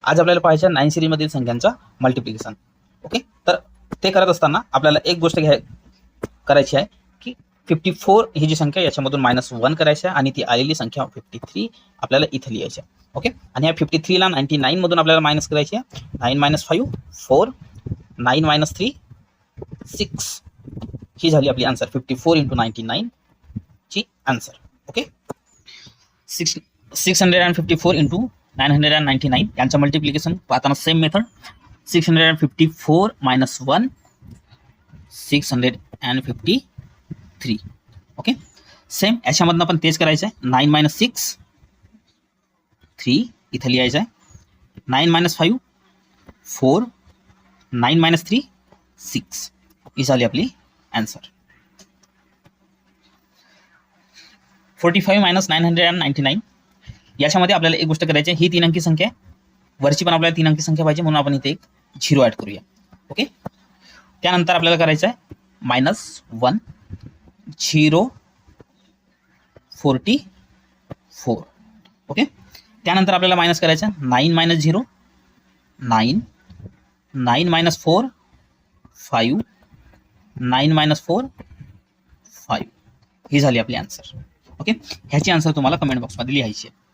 आज आपल्याला पाहायचं 9 सिरीजमधील संख्यांचा मल्टिप्लिकेशन. ओके, तर ते करत असताना आपल्याला एक गोष्ट करायची आहे की 54 ही जी संख्या याच्यामधून -1 करायची आहे आणि ती आलेली संख्या 53 आपल्याला इथे लिहायची आहे. ओके, आणि या 53 ला 99 मधून आपल्याला मायनस करायची आहे. 9 - 5 4, 9 - 3 6 ही झाली आपली आन्सर. 54 × 99 ची आन्सर. ओके, 654 × 999 यांचं मल्टिप्लिकेशन पाहताना सेम मेथड. 654 - 1 653. ओके, सेम याच्यामधनं पण तेच करायचं आहे. 9 - 6 3 इथे लिहायचं आहे. 9 - 5 4, 9 - 3 6 ही झाली आपली आन्सर. 45 - 999 याच्यामध्ये आपल्याला एक गोष्ट करायची आहे. ही 3 अंकी संख्या आहे, वरची पण आपल्याला 3 अंकी संख्या पाहिजे, म्हणून आपण इथे एक 0 ऍड करूया. ओके, त्यानंतर आपल्याला करायचं आहे -1 0 44. ओके, त्यानंतर आपल्याला मायनस करायचं 9 - 0 9, 9 - 4 5, 9 - 4 5 ही झाली आपली आन्सर. ओके, ह्याची आन्सर तुम्हाला कमेंट बॉक्समध्ये लिहायची आहे.